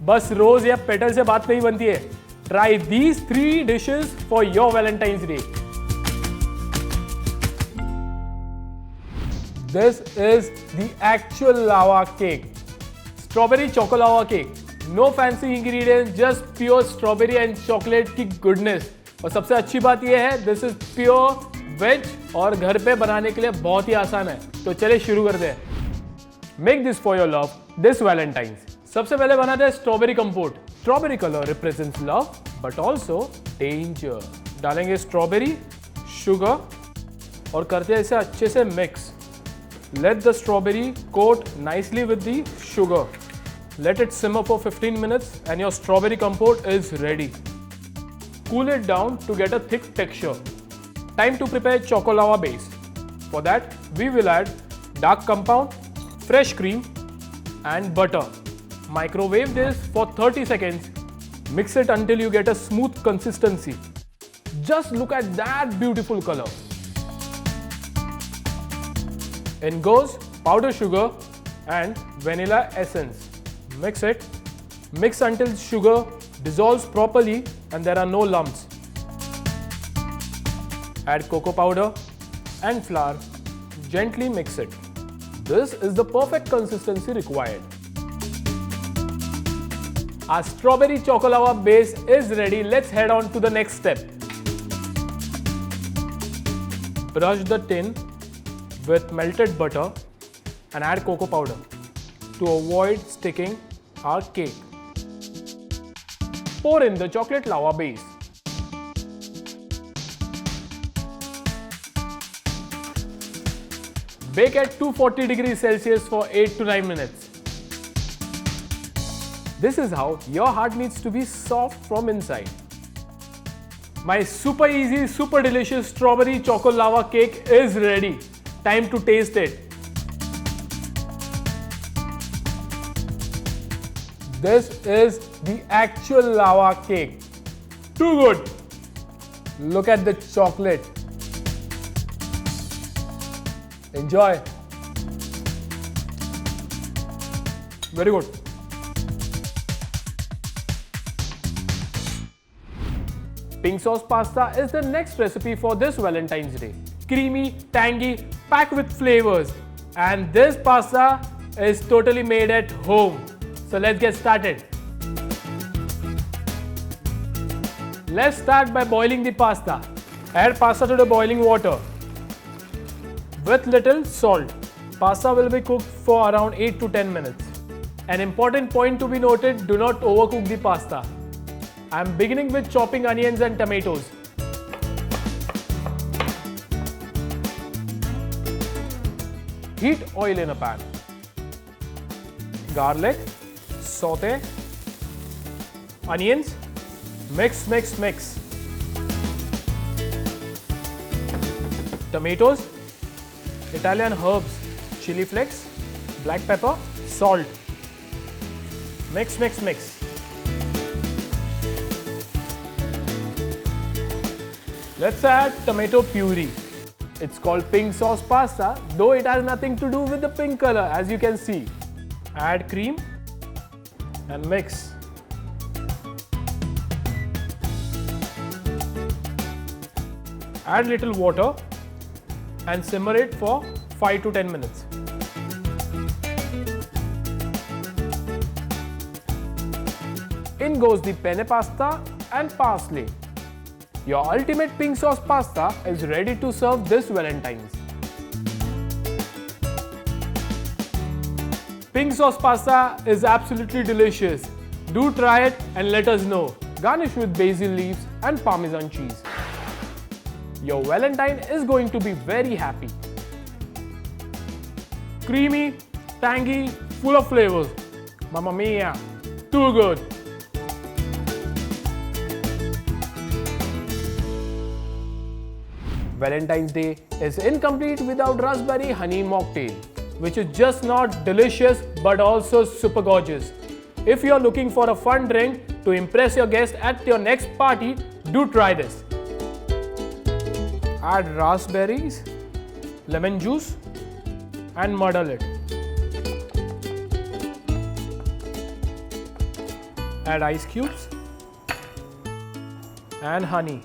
बस रोज या पेटल से बात नहीं बनती है. Try these 3 dishes for your Valentine's Day. This is the actual lava cake. Strawberry choco lava cake. No fancy ingredients, just pure strawberry and chocolate की goodness. और सबसे अच्छी बात यह है, this is pure veg और घर पे बनाने के लिए बहुत ही आसान है. तो चलिए शुरू करते हैं. Make this for your love this Valentine's. सबसे पहले बनाते हैं strawberry compote. Strawberry colour represents love but also danger. डालेंगे स्ट्रॉबेरी, शुगर और करते हैं इसे अच्छे से mix. Let the strawberry coat nicely with the sugar. Let it simmer for 15 minutes and your strawberry compote is ready. Cool it down to get a thick texture. Time to prepare choco lava base. For that, we will add dark compound, fresh cream and butter. Microwave this for 30 seconds. Mix it until you get a smooth consistency. Just look at that beautiful color. In goes powdered sugar and vanilla essence. Mix it. Mix until sugar dissolves properly and there are no lumps. Add cocoa powder and flour. Gently mix it. This is the perfect consistency required. Our strawberry choco lava base is ready. Let's head on to the next step. Brush the tin with melted butter and add cocoa powder to avoid sticking our cake. Pour in the chocolate lava base. Bake at 240 degrees Celsius for 8 to 9 minutes. This is how your heart needs to be soft from inside. My super easy, super delicious strawberry choco lava cake is ready. Time to taste it. This is the actual lava cake. Too good. Look at the chocolate. Enjoy. Very good. Pink sauce pasta is the next recipe for this Valentine's Day. Creamy, tangy, packed with flavors. And this pasta is totally made at home. So let's get started. Let's start by boiling the pasta. Add pasta to the boiling water with little salt. Pasta will be cooked for around 8 to 10 minutes. An important point to be noted, do not overcook the pasta. I am beginning with chopping onions and tomatoes. Heat oil in a pan. Garlic, saute, onions, mix. Tomatoes, Italian herbs, chili flakes, black pepper, salt. Mix. Let's add tomato puree. It's called pink sauce pasta, though it has nothing to do with the pink color, as you can see. Add cream and mix. Add little water and simmer it for 5 to 10 minutes. In goes the penne pasta and parsley. Your ultimate pink sauce pasta is ready to serve this Valentine's. Pink sauce pasta is absolutely delicious. Do try it and let us know. Garnish with basil leaves and Parmesan cheese. Your Valentine is going to be very happy. Creamy, tangy, full of flavors. Mamma mia, too good. Valentine's Day is incomplete without raspberry honey mocktail, which is just not delicious but also super gorgeous. If you are looking for a fun drink to impress your guests at your next party, do try this. Add raspberries, lemon juice and muddle it. Add ice cubes and honey.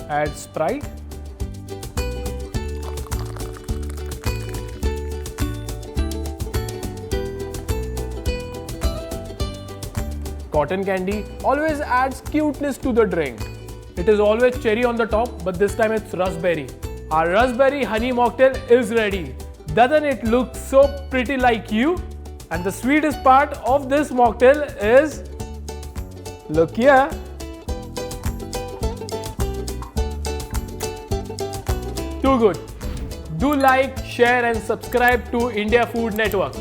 Add Sprite. Cotton candy always adds cuteness to the drink. It is always cherry on the top, but this time it's raspberry. Our raspberry honey mocktail is ready. Doesn't it look so pretty like you? And the sweetest part of this mocktail is, look here. Too good. Do like, share and subscribe to India Food Network.